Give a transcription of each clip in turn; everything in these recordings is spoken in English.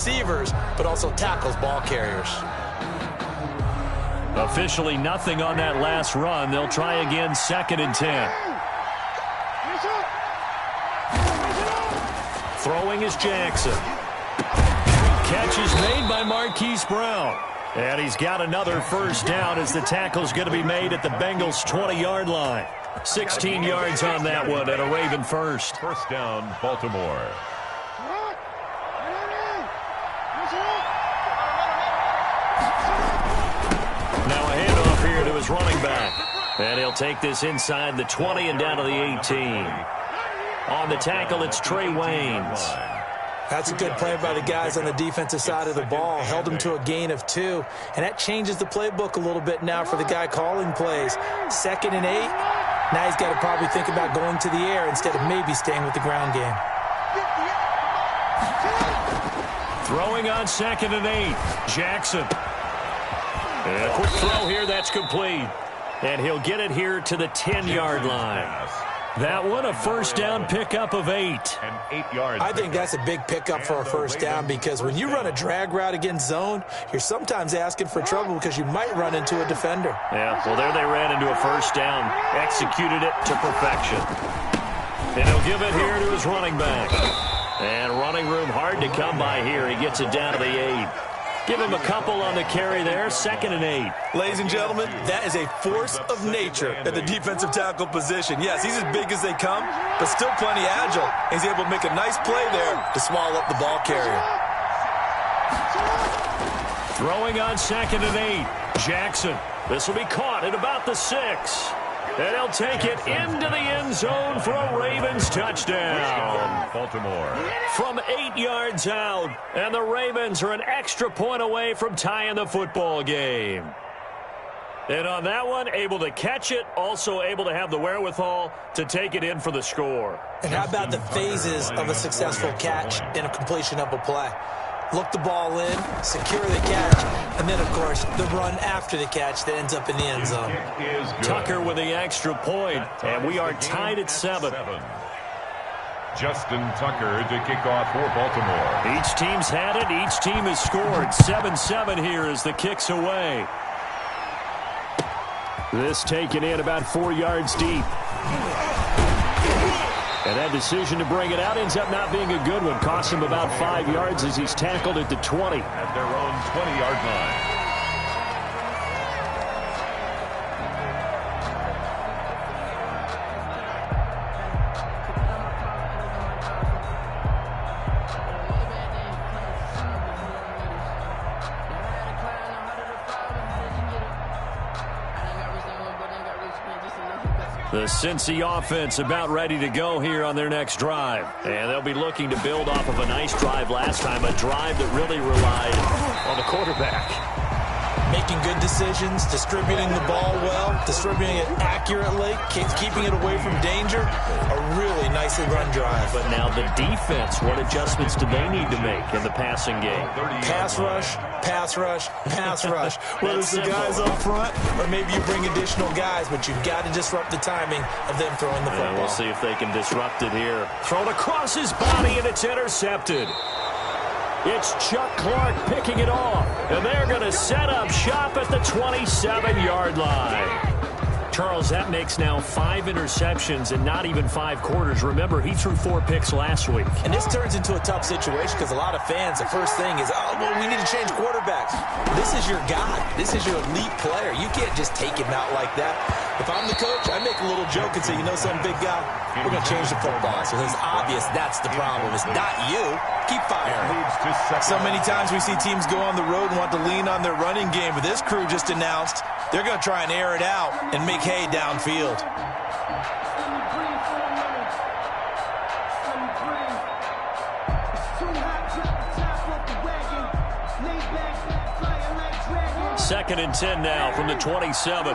receivers, but also tackles ball carriers. Officially nothing on that last run. They'll try again, 2nd and 10. Throwing is Jackson. Catch is made by Marquise Brown. And he's got another first down as the tackle's going to be made at the Bengals' 20-yard line. 16 yards on that one and a Raven first. First down, Baltimore. Now a handoff here to his running back. And he'll take this inside the 20 and down to the 18. On the tackle, it's Trey Waynes. That's a good play by the guys on the defensive side of the ball. Held him to a gain of 2. And that changes the playbook a little bit now for the guy calling plays. 2nd and 8. Now he's got to probably think about going to the air instead of maybe staying with the ground game. Throwing on 2nd and 8. Jackson. And a quick throw here. That's complete. And he'll get it here to the 10-yard line. That one, a first down pickup of 8. And 8 yards. I think that's a big pickup for a first down because when you run a drag route against zone, you're sometimes asking for trouble because you might run into a defender. Yeah, well, there they ran into a first down. Executed it to perfection. And he'll give it here to his running back. And running room hard to come by here. He gets it down to the 8. Give him a couple on the carry there, 2nd and 8. Ladies and gentlemen, that is a force of nature at the defensive tackle position. Yes, he's as big as they come, but still plenty agile. He's able to make a nice play there to swallow up the ball carrier. Throwing on 2nd and 8. Jackson. This will be caught at about the 6. And he'll take it into the end zone for a Ravens touchdown. Baltimore. From 8 yards out. And the Ravens are an extra point away from tying the football game. And on that one, able to catch it, also able to have the wherewithal to take it in for the score. And how about the phases of a successful catch and a completion of a play? Look the ball in, secure the catch, and then, of course, the run after the catch that ends up in the end zone. Tucker with the extra point, and we are tied at 7. Justin Tucker to kick off for Baltimore. Each team's had it. Each team has scored. 7-7 here as the kick's away. This taken in about 4 yards deep. And that decision to bring it out ends up not being a good one. Cost him about 5 yards as he's tackled at the 20. At their own 20-yard line. The Cincy offense about ready to go here on their next drive. And they'll be looking to build off of a nice drive last time, a drive that really relied on the quarterback. Making good decisions, distributing the ball well, distributing it accurately, keeping it away from danger. A really nicely run drive. But now the defense, what adjustments do they need to make in the passing game? Pass rush, pass rush, pass rush. Whether it's the guys up front or maybe you bring additional guys, but you've got to disrupt the timing of them throwing the football. We'll see if they can disrupt it here. Thrown across his body, and it's intercepted. It's Chuck Clark picking it off, and they're going to set up shop at the 27-yard line. Charles, that makes now 5 interceptions and not even 5 quarters. Remember, he threw 4 picks last week. And this turns into a tough situation because a lot of fans, the first thing is, oh, well, we need to change quarterbacks. This is your guy. This is your elite player. You can't just take him out like that. If I'm the coach, I make a little joke and say, you know something, big guy? We're going to change the football. So it's obvious that's the problem. It's not you. Keep firing. So many times we see teams go on the road and want to lean on their running game, but this crew just announced they're going to try and air it out and make hay downfield. Second and 10 now from the 27.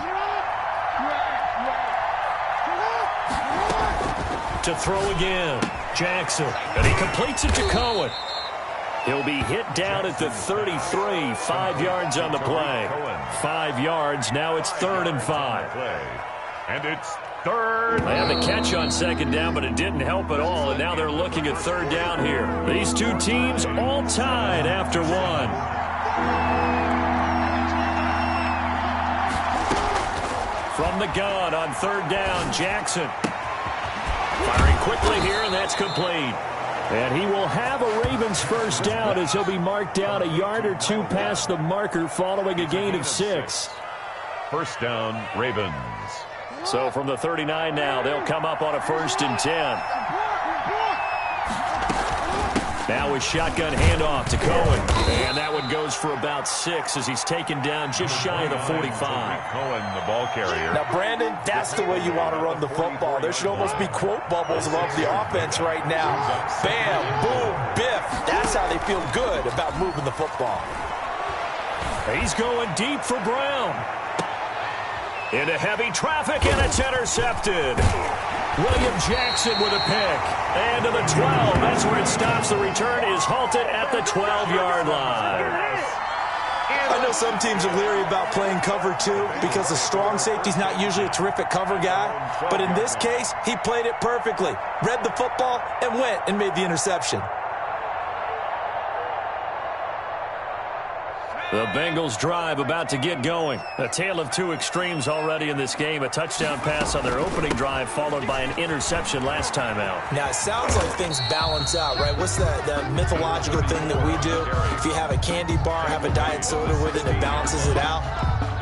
To throw again. Jackson. And he completes it to Cohen. He'll be hit down at the 33. 5 yards on the play. 5 yards. Now it's 3rd and 5. And it's third. They had the catch on second down, but it didn't help at all, and now they're looking at third down here. These two teams all tied after one. From the gun on third down, Jackson. Firing quickly here, and that's complete. And he will have a Ravens first down as he'll be marked down a yard or two past the marker following a gain of 6. First down, Ravens. So from the 39 now, they'll come up on a 1st and 10. Now with shotgun handoff to Cohen. And that one goes for about 6 as he's taken down just shy of the 45. Cohen, the ball carrier. Now, Brandon, that's the way you want to run the football. There should almost be quote bubbles above the offense right now. Bam, boom, biff. That's how they feel good about moving the football. He's going deep for Brown. Into heavy traffic, and it's intercepted. William Jackson with a pick. And to the 12. That's where it stops. The return is halted at the 12-yard line. I know some teams are leery about playing cover 2 because the strong safety's not usually a terrific cover guy. But in this case, he played it perfectly. Read the football and went and made the interception. The Bengals drive about to get going. A tale of two extremes already in this game. A touchdown pass on their opening drive followed by an interception last time out. Now, it sounds like things balance out, right? What's that mythological thing that we do? If you have a candy bar, have a diet soda with it, it balances it out.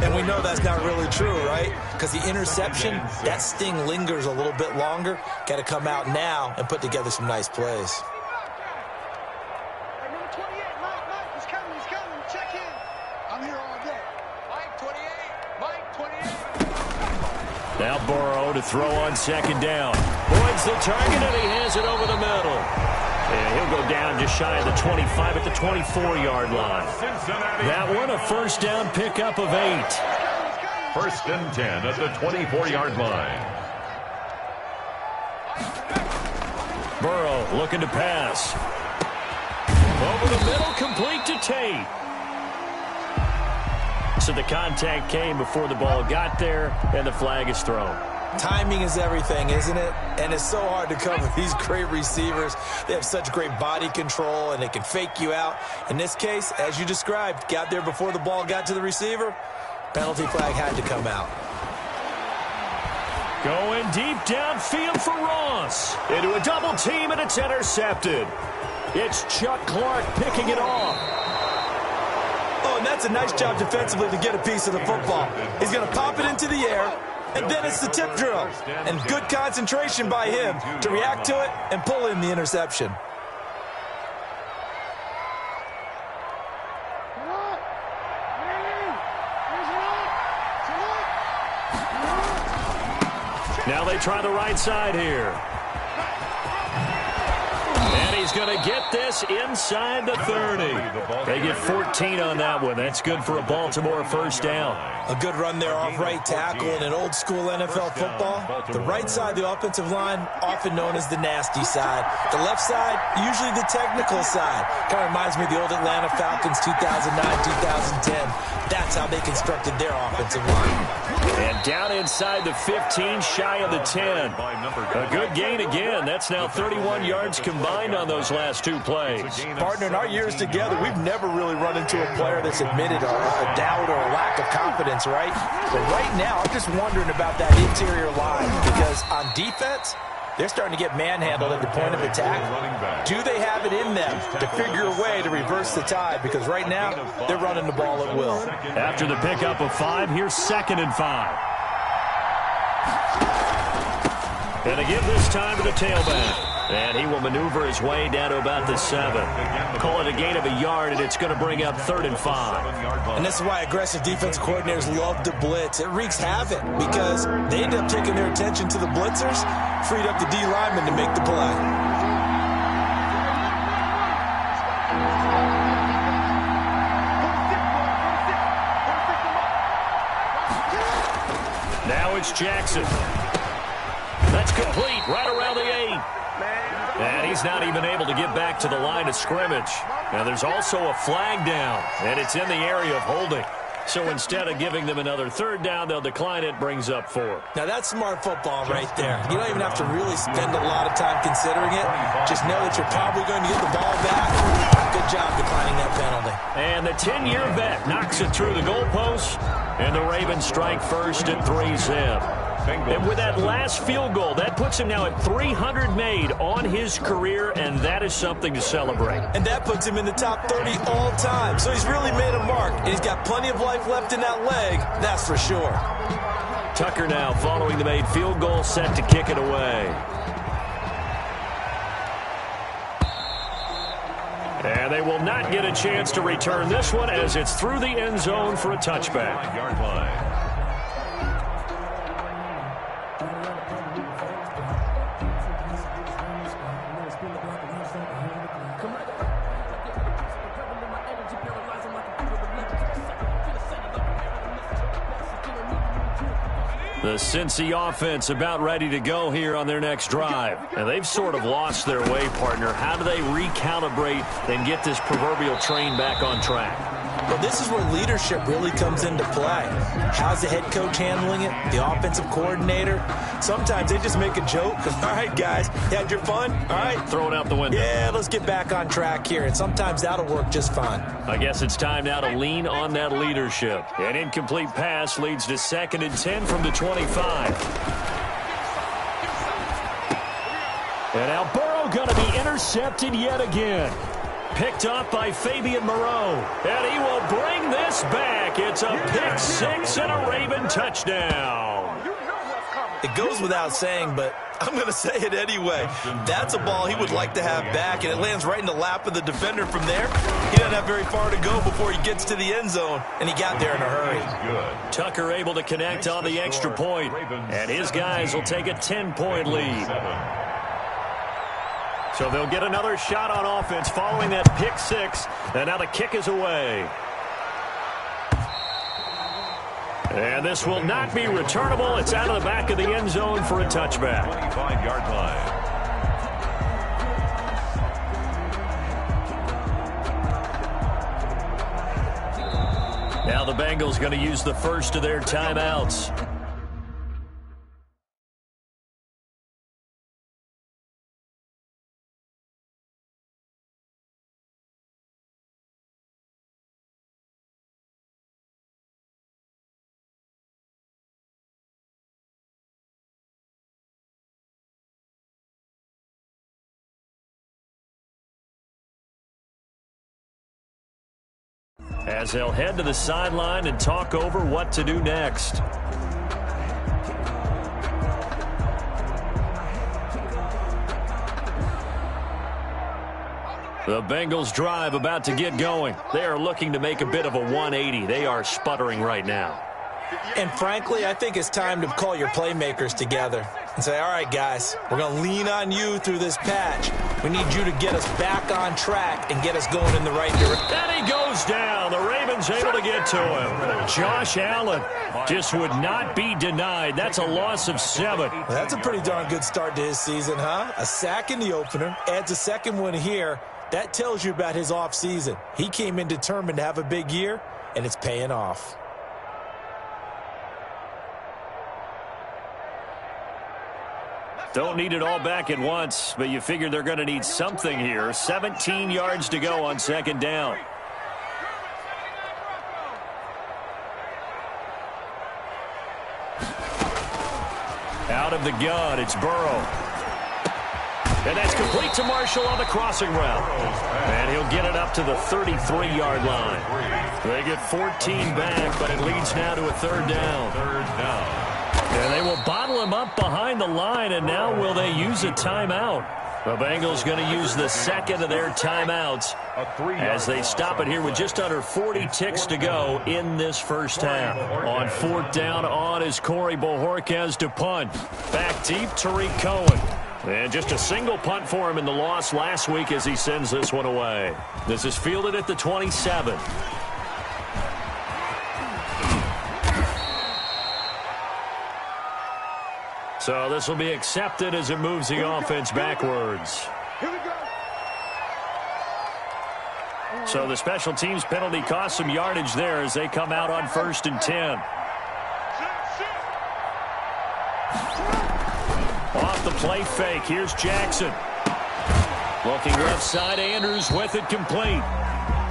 And we know that's not really true, right? Because the interception, that sting lingers a little bit longer. Got to come out now and put together some nice plays. Now Burrow to throw on second down. Boyd's the target, and he has it over the middle. And he'll go down just shy of the 25 at the 24-yard line. That one a first down pickup of 8. First and 10 at the 24-yard line. Burrow looking to pass. Over the middle, complete to Tate. So the contact came before the ball got there, and the flag is thrown. Timing is everything, isn't it? And it's so hard to cover these great receivers. They have such great body control, and they can fake you out. In this case, as you described, got there before the ball got to the receiver. Penalty flag had to come out. Going deep downfield for Ross. Into a double team, and it's intercepted. It's Chuck Clark picking it off. Oh, and that's a nice job defensively to get a piece of the football. He's going to pop it into the air, and then it's the tip drill. And good concentration by him to react to it and pull in the interception. Now they try the right side here. And he's going to get this inside the 30. They get 14 on that one. That's good for a Baltimore first down. A good run there off right tackle in an old school NFL football. The right side of the offensive line, often known as the nasty side. The left side, usually the technical side. Kind of reminds me of the old Atlanta Falcons 2009, 2010. That's how they constructed their offensive line. And down inside the 15, shy of the 10. A good gain again. That's now 31 yards combined on those last two plays. Partner, in our years together, we've never really run into a player that's admitted a doubt or a lack of confidence, right? But right now, I'm just wondering about that interior line because on defense, they're starting to get manhandled at the point of attack. Do they have it in them to figure a way to reverse the tide? Because right now, they're running the ball at will. After the pickup of 5, here's 2nd and 5. And a give this time to the tailback. And he will maneuver his way down to about the 7. Call it a gain of a yard, and it's going to bring up 3rd and 5. And this is why aggressive defense coordinators love to blitz. It wreaks havoc because they end up taking their attention to the blitzers, freed up the D lineman to make the play. Now it's Jackson. That's complete right around the 8. And he's not even able to get back to the line of scrimmage. Now there's also a flag down, and it's in the area of holding. So instead of giving them another third down, they'll decline it, brings up 4. Now, that's smart football right there. You don't even have to really spend a lot of time considering it. Just know that you're probably going to get the ball back. Good job declining that penalty. And the 10-year vet knocks it through the goalpost, and the Ravens strike first at 3-zip. And with that last field goal, that puts him now at 300 made on his career, and that is something to celebrate. And that puts him in the top 30 all time. So he's really made a mark, and he's got plenty of life left in that leg, that's for sure. Tucker now following the made field goal, set to kick it away. And they will not get a chance to return this one as it's through the end zone for a touchback. Yard line. The Cincy offense about ready to go here on their next drive. And they've sort of lost their way, partner. How do they recalibrate and get this proverbial train back on track? Well, this is where leadership really comes into play. How's the head coach handling it? The offensive coordinator? Sometimes they just make a joke. All right, guys, you had your fun? All right. Throw it out the window. Yeah, let's get back on track here. And sometimes that'll work just fine. I guess it's time now to lean on that leadership. An incomplete pass leads to 2nd and 10 from the 25. And now Burrow going to be intercepted yet again. Picked up by Fabian Moreau. And he will bring this back. It's a pick 6 and a Raven touchdown. It goes without saying, but I'm going to say it anyway. That's a ball he would like to have back, and it lands right in the lap of the defender from there. He doesn't have very far to go before he gets to the end zone, and he got there in a hurry. Tucker able to connect on the extra point, and his guys will take a 10-point lead. So they'll get another shot on offense following that pick 6, and now the kick is away. And this will not be returnable. It's out of the back of the end zone for a touchback. 25-yard line. Now the Bengals going to use the first of their timeouts. As they'll head to the sideline and talk over what to do next. The Bengals drive about to get going. They are looking to make a bit of a 180. They are sputtering right now. And frankly, I think it's time to call your playmakers together and say, all right, guys, we're going to lean on you through this patch. We need you to get us back on track and get us going in the right direction. And he goes down. The Ravens able to get to him. Josh Allen just would not be denied. That's a loss of 7. Well, that's a pretty darn good start to his season, huh? A sack in the opener, adds a second one here. That tells you about his offseason. He came in determined to have a big year, and it's paying off. Don't need it all back at once, but you figure they're going to need something here. 17 yards to go on 2nd down. Out of the gun, it's Burrow. And that's complete to Marshall on the crossing route. And he'll get it up to the 33-yard line. They get 14 back, but it leads now to a 3rd down. And they will bottle him up behind the line, and now will they use a timeout? The Bengals going to use the second of their timeouts as they stop it here with just under 40 ticks to go in this first half. On 4th down on is Corey Bojorquez to punt. Back deep, Tariq Cohen. And just a single punt for him in the loss last week as he sends this one away. This is fielded at the 27. So this will be accepted as it moves the offense backwards. So the special teams penalty cost some yardage there as they come out on 1st and 10. Off the play fake. Here's Jackson. Looking left side. Andrews with it complete.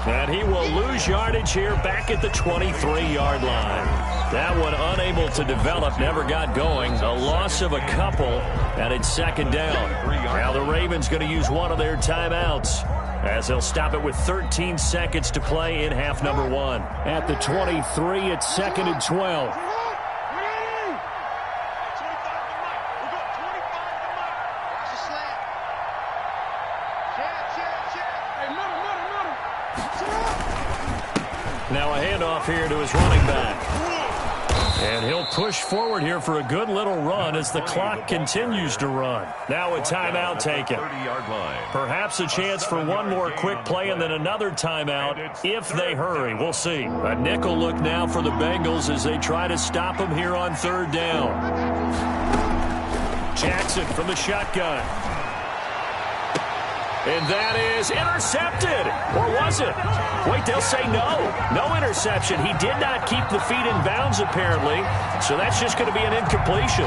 And he will lose yardage here back at the 23-yard line. That one unable to develop, never got going. A loss of a couple, and it's 2nd down. Now the Ravens going to use one of their timeouts as they'll stop it with 13 seconds to play in half number 1. At the 23, it's 2nd and 12. Now a handoff here to his running back. And he'll push forward here for a good little run as the clock continues to run. Now a timeout taken. Perhaps a chance for one more quick play and then another timeout if they hurry. We'll see. A nickel look now for the Bengals as they try to stop him here on 3rd down. Jackson from the shotgun. And that is intercepted. Or was it? Wait, they'll say no. No interception. He did not keep the feet in bounds, apparently. So that's just going to be an incompletion.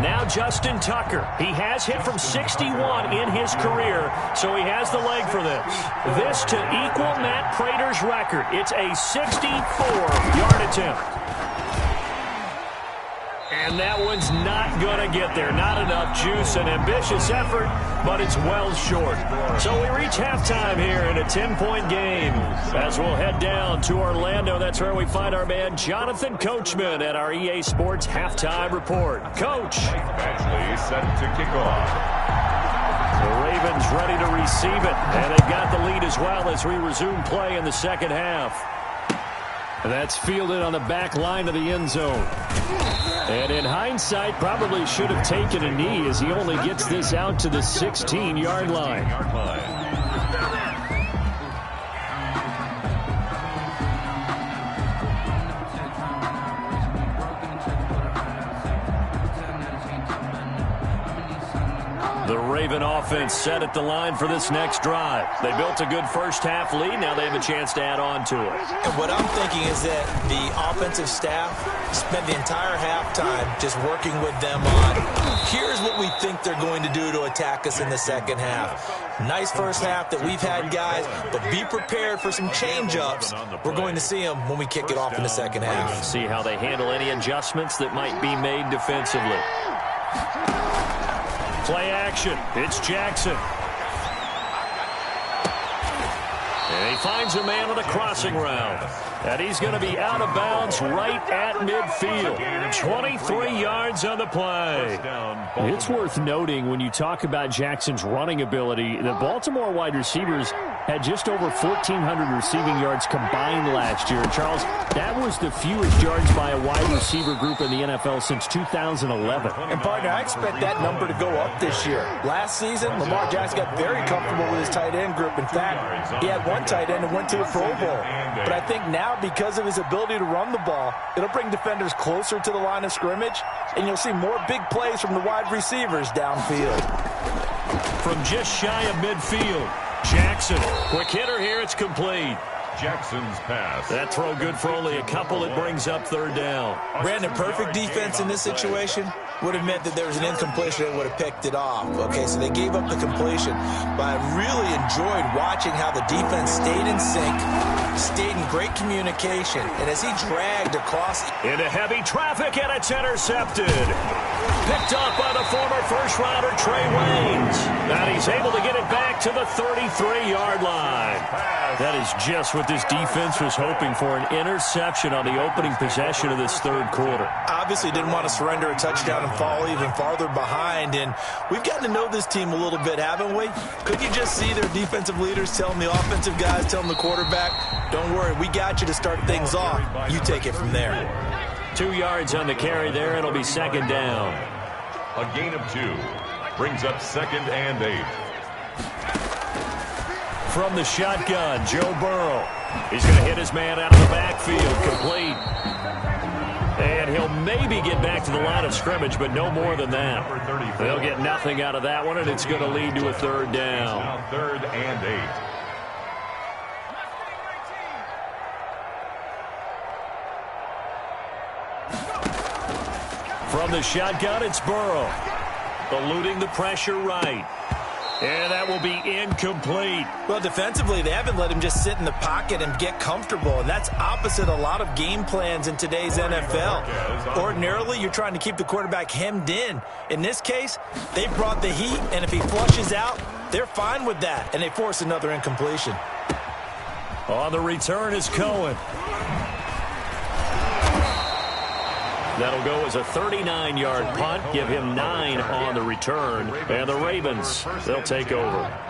Now Justin Tucker. He has hit from 61 in his career, so he has the leg for this. This to equal Matt Prater's record. It's a 64-yard attempt. And that one's not going to get there. Not enough juice, an ambitious effort, but it's well short. So we reach halftime here in a 10-point game. As we'll head down to Orlando, that's where we find our man Jonathan Coachman at our EA Sports Halftime Report. Coach. Badgley set to kick off. The Ravens ready to receive it, and they've got the lead as well as we resume play in the 2nd half. That's fielded on the back line of the end zone. And in hindsight, probably should have taken a knee as he only gets this out to the 16-yard line. The Raven offense set at the line for this next drive. They built a good first-half lead. Now they have a chance to add on to it. And what I'm thinking is that the offensive staff spent the entire halftime just working with them on, here's what we think they're going to do to attack us in the 2nd half. Nice first half that we've had, guys, but be prepared for some change-ups. We're going to see them when we kick it off in the 2nd half. See how they handle any adjustments that might be made defensively. Play action. It's Jackson. And he finds a man on a crossing route. And he's going to be out of bounds right at midfield. 23 yards on the play. It's worth noting when you talk about Jackson's running ability, the Baltimore wide receivers had just over 1,400 receiving yards combined last year. And Charles, that was the fewest yards by a wide receiver group in the NFL since 2011. And, partner, I expect that number to go up this year. Last season, Lamar Jackson got very comfortable with his tight end group. In fact, he had one tight end and went to the Pro Bowl. But I think now, because of his ability to run the ball, it'll bring defenders closer to the line of scrimmage, and you'll see more big plays from the wide receivers downfield. From just shy of midfield, Jackson, quick hitter here, it's complete. Jackson's pass. That throw good for only a couple. It brings up 3rd down. Brandon, perfect defense in this situation would have meant that there was an incompletion that would have picked it off. Okay, so they gave up the completion. But I really enjoyed watching how the defense stayed in sync, stayed in great communication, and as he dragged across into heavy traffic, and it's intercepted. Picked up by the former first-rounder Trey Waynes. And he's able to get it back to the 33-yard line. That is just what this defense was hoping for, an interception on the opening possession of this 3rd quarter. Obviously didn't want to surrender a touchdown and fall even farther behind, and we've gotten to know this team a little bit, haven't we? Could you just see their defensive leaders telling the offensive guys, telling the quarterback, don't worry, we got you to start things off. You take it from there. 2 yards on the carry there. It'll be 2nd down. A gain of 2 brings up 2nd and 8. From the shotgun, Joe Burrow. He's going to hit his man out of the backfield, complete. And he'll maybe get back to the line of scrimmage, but no more than that. They'll get nothing out of that one, and it's going to lead to a third down. Now 3rd and 8. From the shotgun, it's Burrow. Eluding the pressure right. And that will be incomplete. Well, defensively, they haven't let him just sit in the pocket and get comfortable, and that's opposite a lot of game plans in today's NFL. Ordinarily, you're trying to keep the quarterback hemmed in. In this case, they brought the heat, and if he flushes out, they're fine with that, and they force another incompletion. On the return is Cohen. That'll go as a 39-yard punt. Give him 9 on the return. And the Ravens, they'll take over.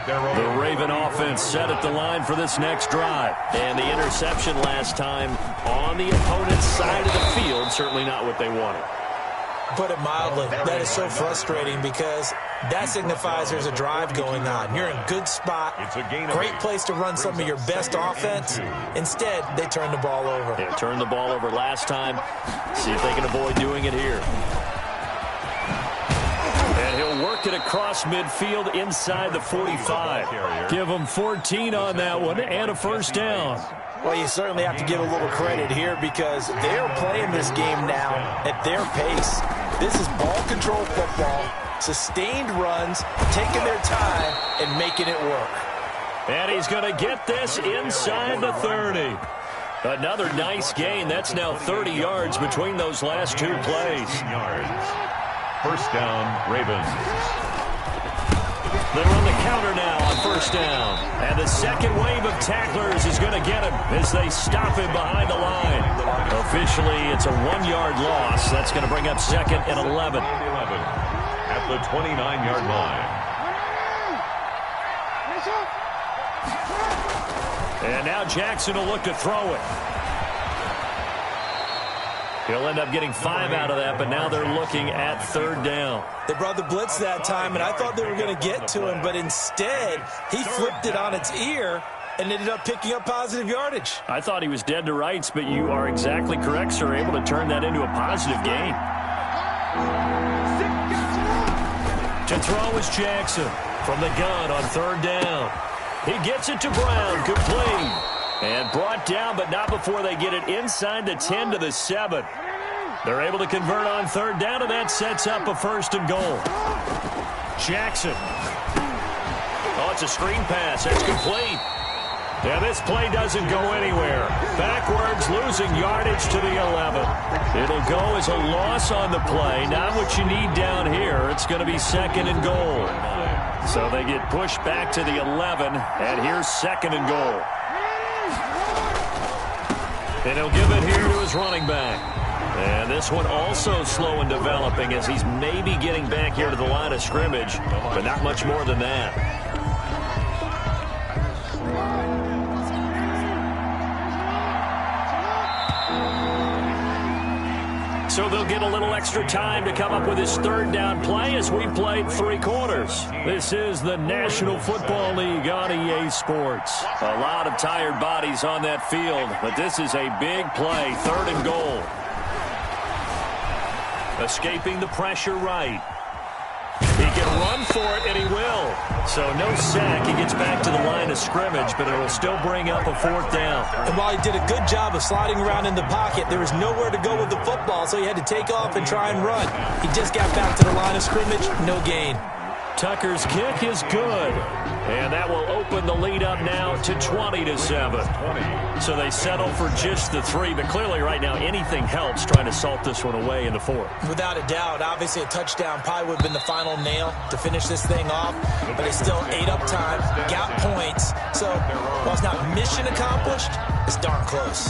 The Raven offense set at the line for this next drive. And the interception last time on the opponent's side of the field, certainly not what they wanted. Put it mildly, that is so frustrating because that signifies there's a drive going on. You're in a good spot, great place to run some of your best offense. Instead, they turn the ball over. They turned the ball over last time. See if they can avoid doing it here. And he'll work it across midfield inside the 45. Give them 14 on that one and a first down. Well, you certainly have to give a little credit here because they're playing this game now at their pace. This is ball control football, sustained runs, taking their time and making it work. And he's going to get this inside the 30. Another nice gain. That's now 30 yards between those last two plays. First down, Ravens. They run the counter now on first down. And the second wave of tacklers is going to get him as they stop him behind the line. Officially, it's a 1-yard loss. That's going to bring up 2nd and 11. At the 29-yard line. And now Jackson will look to throw it. He'll end up getting 5 out of that, but now they're looking at 3rd down. They brought the blitz that time, and I thought they were going to get to him, but instead, he flipped it on its ear and ended up picking up positive yardage. I thought he was dead to rights, but you are exactly correct, sir. Able to turn that into a positive gain. To throw is Jackson from the gun on 3rd down. He gets it to Brown, complete. And brought down, but not before they get it inside the 10 to the 7. They're able to convert on 3rd down, and that sets up a 1st and goal. Jackson. Oh, it's a screen pass. That's complete. And this play doesn't go anywhere. Backwards, losing yardage to the 11. It'll go as a loss on the play. Not what you need down here. It's going to be 2nd and goal. So they get pushed back to the 11, and here's 2nd and goal. And he'll give it here to his running back. And this one also slow in developing as he's maybe getting back here to the line of scrimmage, but not much more than that. So they'll get a little extra time to come up with his 3rd down play as we played 3 quarters. This is the National Football League on EA Sports. A lot of tired bodies on that field, but this is a big play, 3rd and goal. Escaping the pressure right. He can run for it, and he will. So no sack. He gets back to the line of scrimmage, but it will still bring up a 4th down. And while he did a good job of sliding around in the pocket, there was nowhere to go with the football, so he had to take off and try and run. He just got back to the line of scrimmage, no gain. Tucker's kick is good. And that will open the lead up now to 20-7. So they settle for just the 3, but clearly right now anything helps trying to salt this one away in the 4th. Without a doubt, obviously a touchdown probably would have been the final nail to finish this thing off, but they still ate up time, got points. So while it's not mission accomplished, it's darn close.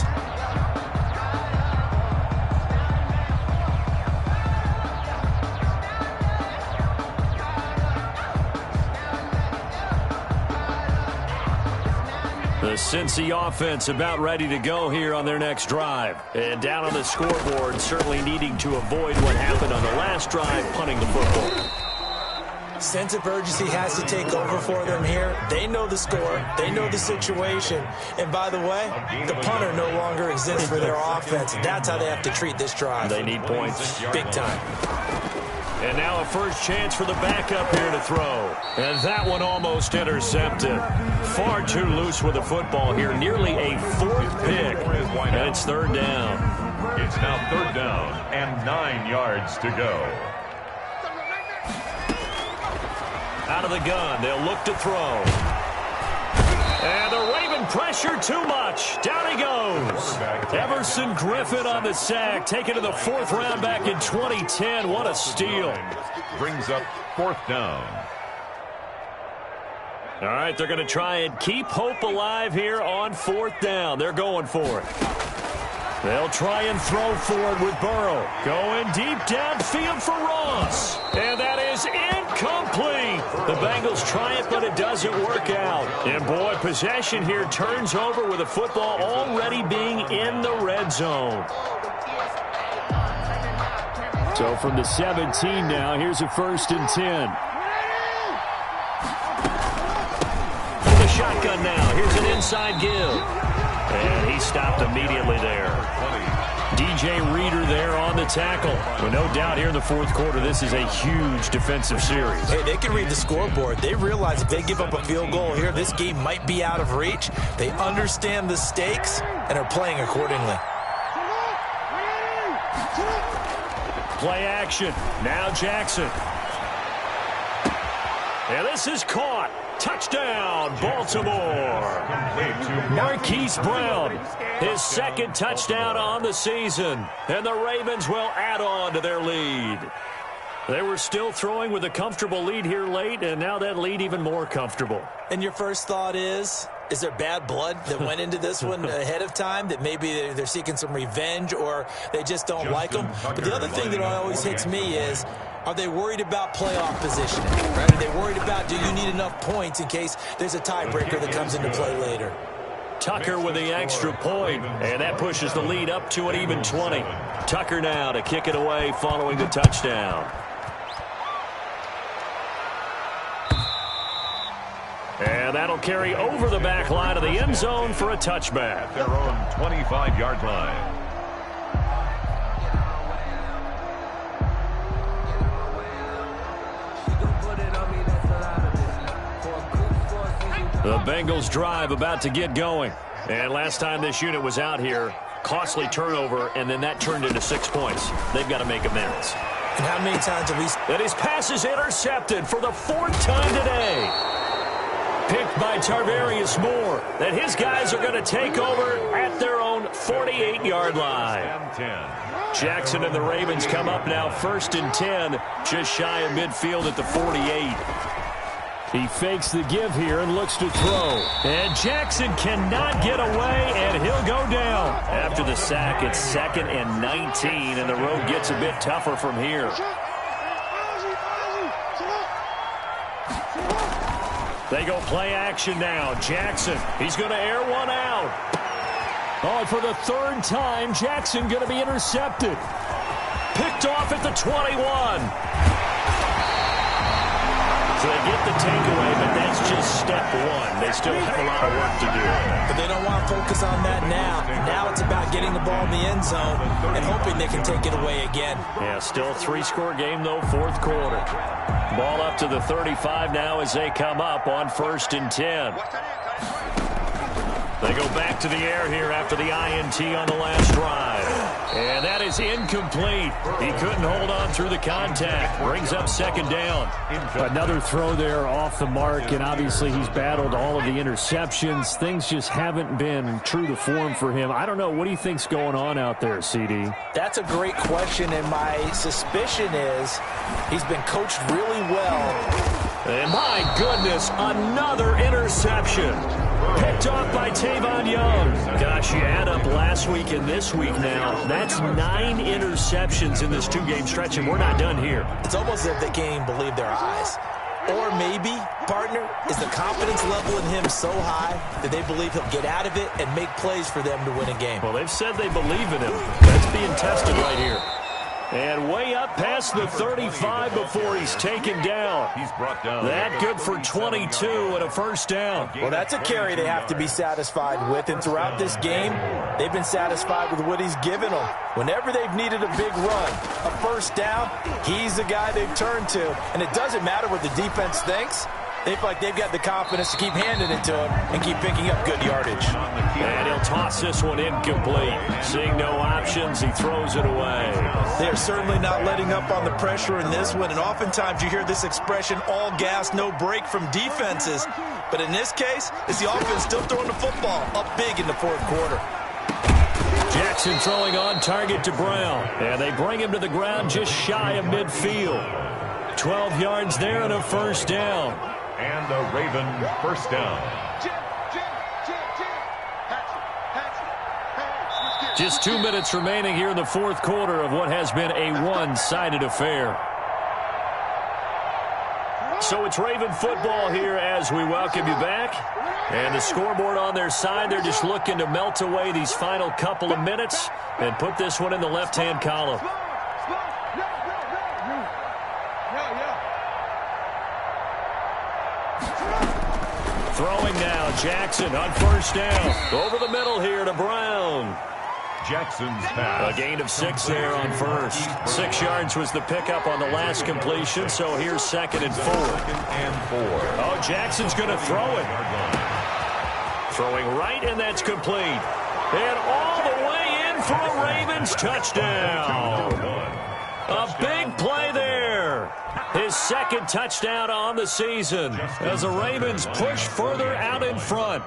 The Cincy offense about ready to go here on their next drive. And down on the scoreboard, certainly needing to avoid what happened on the last drive, punting the football. Sense of urgency has to take over for them here. They know the score. They know the situation. And by the way, the punter no longer exists for their offense. That's how they have to treat this drive. They need points. Big time. And now a first chance for the backup here to throw. And that one almost intercepted. Far too loose with the football here. Nearly a fourth pick. And it's third down. It's now third down and 9 yards to go. Out of the gun, they'll look to throw. And the Raven pressure too much. Down he goes. Everson Griffin on the sack. Taken to the 4th round back in 2010. What a steal. Brings up fourth down. All right, they're going to try and keep hope alive here on 4th down. They're going for it. They'll try and throw for it with Burrow. Going deep downfield for Ross. And that is incomplete. The Bengals try it, but it doesn't work out. And, boy, possession here turns over with the football already being in the red zone. So from the 17 now, here's a 1st and 10. From the shotgun now, here's an inside give. And he stopped immediately there. DJ Reader there on the tackle. Well, no doubt here in the 4th quarter, this is a huge defensive series. Hey, they can read the scoreboard. They realize if they give up a field goal here, this game might be out of reach. They understand the stakes and are playing accordingly. Play action. Now Jackson. And this is caught. Touchdown, Baltimore. Marquise Brown, his 2nd touchdown on the season. And the Ravens will add on to their lead. They were still throwing with a comfortable lead here late, and now that lead even more comfortable. And your first thought is there bad blood that went into this one ahead of time, that maybe they're seeking some revenge or they just don't like them? But the other thing that always hits me is, are they worried about playoff positioning? Right? Are they worried about, do you need enough points in case there's a tiebreaker that comes into play later? Tucker with the extra point, and that pushes the lead up to an even 20. Tucker now to kick it away following the touchdown. And that'll carry over the back line of the end zone for a touchback. Their own 25-yard line. The Bengals drive about to get going. And last time this unit was out here, costly turnover, and then that turned into 6 points. They've got to make amends. And how many times have we... And his pass is intercepted for the 4th time today. Picked by Tarvarius Moore. That his guys are going to take over at their own 48-yard line. Jackson and the Ravens come up now 1st and 10, just shy of midfield at the 48. He fakes the give here and looks to throw. And Jackson cannot get away, and he'll go down. After the sack, it's 2nd and 19, and the road gets a bit tougher from here. They go play action now. Jackson, he's going to air one out. Oh, and for the 3rd time, Jackson going to be intercepted. Picked off at the 21. So they get the takeaway, but that's just step 1. They still have a lot of work to do. But they don't want to focus on that now. Now it's about getting the ball in the end zone and hoping they can take it away again. Yeah, still a 3-score game, though, 4th quarter. Ball up to the 35 now as they come up on 1st and 10. They go back to the air here after the INT on the last drive. And that is incomplete. He couldn't hold on through the contact. Brings up 2nd down. Another throw there off the mark, and obviously he's battled all of the interceptions. Things just haven't been true to form for him. I don't know. What do you think's going on out there, CD? That's a great question, and my suspicion is he's been coached really well. And my goodness, another interception. Picked off by Tavon Young. Gosh, you add up last week and this week now. That's 9 interceptions in this 2-game stretch, and we're not done here. It's almost as if they can't even believe their eyes. Or maybe, partner, is the confidence level in him so high that they believe he'll get out of it and make plays for them to win a game. Well, they've said they believe in him. That's being tested right here. And way up past the 35 before he's taken down. He's brought down. That good for 22 and a first down. Well, that's a carry they have to be satisfied with. And throughout this game, they've been satisfied with what he's given them. Whenever they've needed a big run, a first down, he's the guy they've turned to. And it doesn't matter what the defense thinks. They feel like they've got the confidence to keep handing it to him and keep picking up good yardage. And he'll toss this one incomplete. Seeing no options, he throws it away. They're certainly not letting up on the pressure in this one, and oftentimes you hear this expression, all gas, no break from defenses. But in this case, it's the offense still throwing the football up big in the fourth quarter. Jackson throwing on target to Brown. And they bring him to the ground just shy of midfield. 12 yards there and a first down. And a Raven first down. Just 2 minutes remaining here in the fourth quarter of what has been a one-sided affair. So it's Raven football here as we welcome you back. And the scoreboard on their side, they're just looking to melt away these final couple of minutes and put this one in the left-hand column. Throwing now, Jackson on first down. Over the middle here to Brown. Jackson's pass. A gain of 6 there on first. 6 yards was the pickup on the last completion, so here's 2nd and 4. 2nd and 4. Oh, Jackson's going to throw it. Throwing right, and that's complete. And all the way in for a Ravens touchdown. A big play there. His 2nd touchdown on the season as the Ravens push further out in front.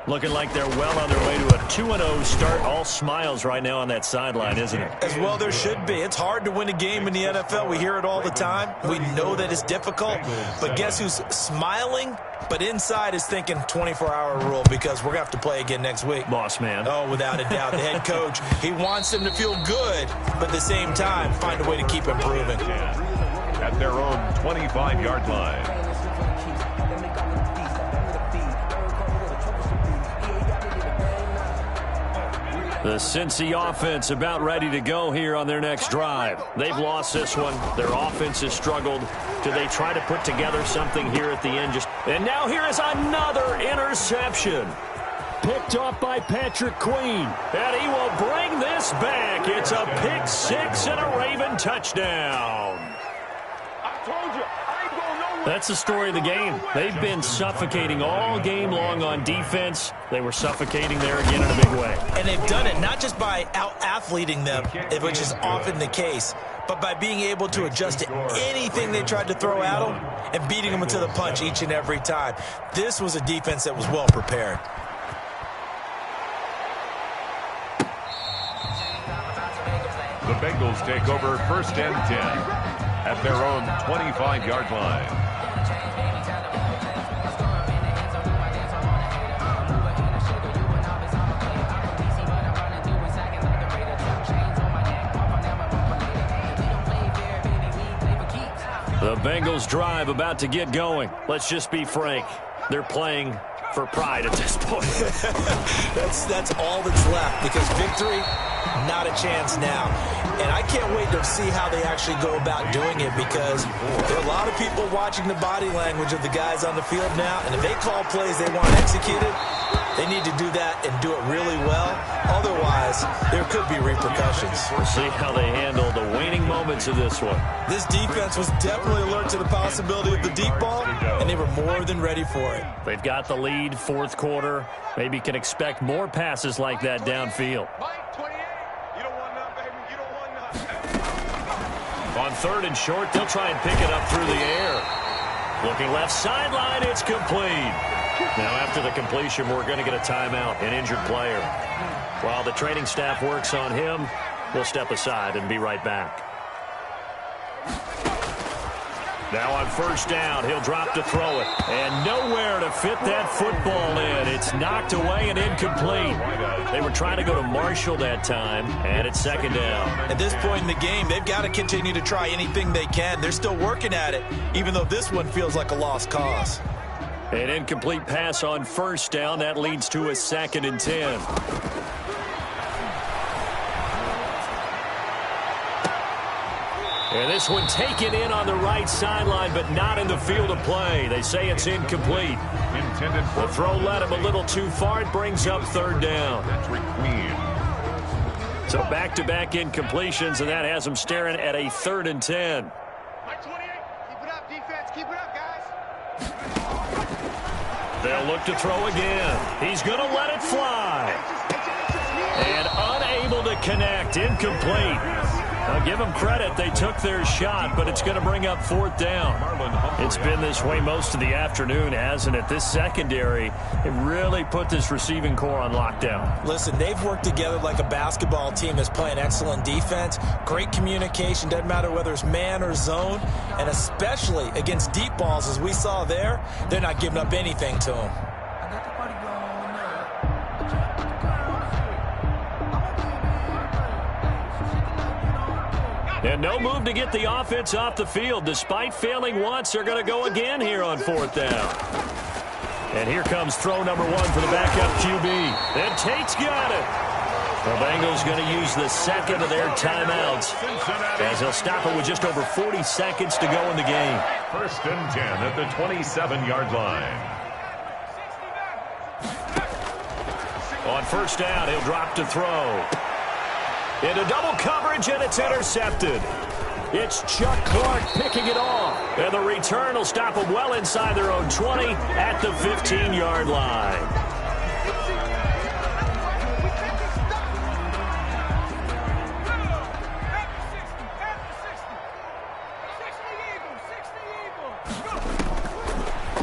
Looking like they're well on their way to a 2-0 start. All smiles right now on that sideline, isn't it? As well there should be. It's hard to win a game in the NFL. We hear it all the time. We know that it's difficult. But guess who's smiling? But inside is thinking 24-hour rule because we're going to have to play again next week. Boss man. Oh, without a doubt. The head coach, he wants them to feel good, but at the same time, find a way to keep improving. At their own 25-yard line. The Cincy offense about ready to go here on their next drive. They've lost this one. Their offense has struggled. Do they try to put together something here at the end? And now here is another interception. Picked off by Patrick Queen. And he will bring this back. It's a pick 6 and a Raven touchdown. That's the story of the game. They've been suffocating all game long on defense. They were suffocating there again in a big way. And they've done it not just by out-athleting them, which is often the case, but by being able to adjust to anything they tried to throw at them and beating them to the punch each and every time. This was a defense that was well prepared. The Bengals take over 1st and 10 at their own 25-yard line. The Bengals drive about to get going. Let's just be frank. They're playing for pride at this point. That's all that's left because victory, not a chance now. And I can't wait to see how they actually go about doing it because there are a lot of people watching the body language of the guys on the field now. And if they call plays they want executed, they need to do that and do it really well. Otherwise, there could be repercussions. We'll see how they handle the waning moments of this one. This defense was definitely alert to the possibility of the deep ball, and they were more than ready for it. They've got the lead, fourth quarter. Maybe can expect more passes like that downfield. On 3rd and short, they'll try and pick it up through the air. Looking left sideline, it's complete. Now after the completion, we're going to get a timeout, an injured player. While the training staff works on him, we'll step aside and be right back. Now on 1st down, he'll drop to throw it. And nowhere to fit that football in. It's knocked away and incomplete. They were trying to go to Marshall that time, and it's 2nd down. At this point in the game, they've got to continue to try anything they can. They're still working at it, even though this one feels like a lost cause. An incomplete pass on 1st down. That leads to a 2nd and 10. And this one taken in on the right sideline, but not in the field of play. They say it's incomplete. The throw led him a little too far. It brings up third down. So back-to-back incompletions, and that has him staring at a 3rd and 10. Keep it up, defense. Keep it up, guys. They'll look to throw again. He's going to let it fly. And unable to connect. Incomplete. Now, give them credit. They took their shot, but it's going to bring up 4th down. It's been this way most of the afternoon, hasn't it? This secondary, it really put this receiving core on lockdown. Listen, they've worked together like a basketball team that's playing excellent defense. Great communication. Doesn't matter whether it's man or zone. And especially against deep balls, as we saw there, they're not giving up anything to them. And no move to get the offense off the field. Despite failing once, they're going to go again here on 4th down. And here comes throw number 1 for the backup QB. And Tate's got it. The Bengals going to use the second of their timeouts, as they'll stop it with just over 40 seconds to go in the game. 1st and 10 at the 27-yard line. On 1st down, he'll drop to throw. Into double coverage, and it's intercepted. It's Chuck Clark picking it off. And the return will stop them well inside their own 20 at the 15-yard line.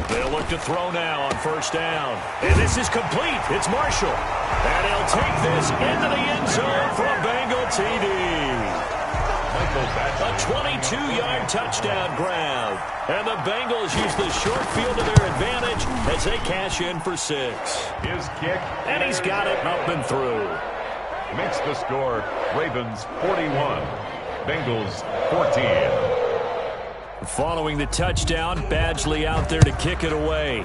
They'll look to throw now on 1st down. And this is complete. It's Marshall. And he'll take this into the end zone for a Bengal TD. A 22-yard touchdown grab. And the Bengals use the short field to their advantage as they cash in for 6. His kick. And he's got it up and through. Makes the score Ravens 41, Bengals 14. Following the touchdown, Badgley out there to kick it away.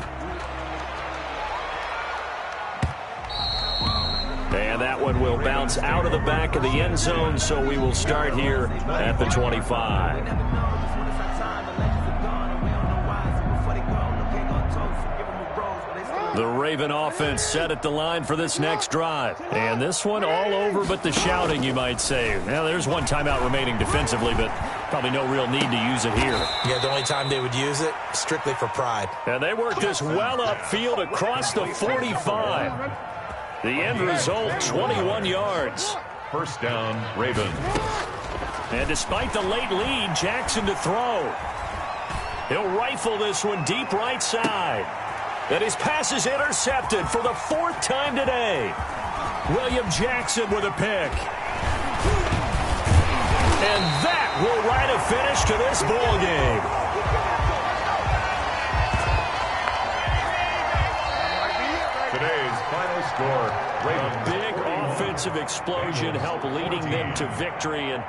And that one will bounce out of the back of the end zone, so we will start here at the 25. The Raven offense set at the line for this next drive. And this one all over but the shouting, you might say. Now, there's one timeout remaining defensively, but probably no real need to use it here. Yeah, the only time they would use it, strictly for pride. And they work this well upfield across the 45. The end result, 21 yards. 1st down, Ravens. And despite the late lead, Jackson to throw. He'll rifle this one deep right side. And his pass is intercepted for the 4th time today. William Jackson with a pick. And that will write a finish to this ball game. Today's final score, Ravens. Big offensive explosion help leading them to victory. And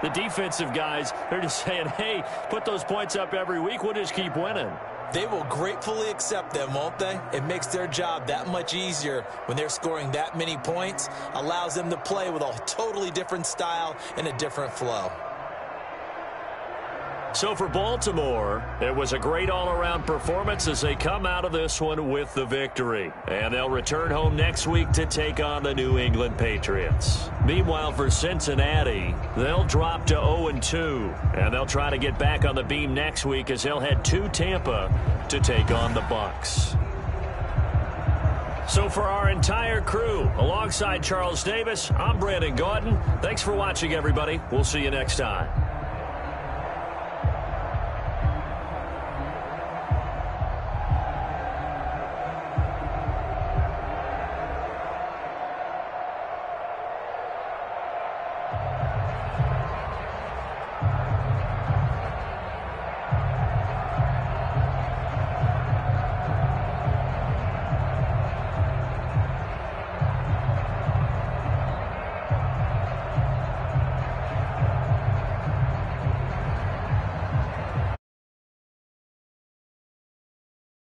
the defensive guys, they're just saying, hey, put those points up every week. We'll just keep winning. They will gratefully accept them, won't they? It makes their job that much easier when they're scoring that many points. Allows them to play with a totally different style and a different flow. So for Baltimore, it was a great all-around performance as they come out of this one with the victory. And they'll return home next week to take on the New England Patriots. Meanwhile, for Cincinnati, they'll drop to 0-2. And they'll try to get back on the beam next week as they'll head to Tampa to take on the Bucs. So for our entire crew, alongside Charles Davis, I'm Brandon Gaudin. Thanks for watching, everybody. We'll see you next time.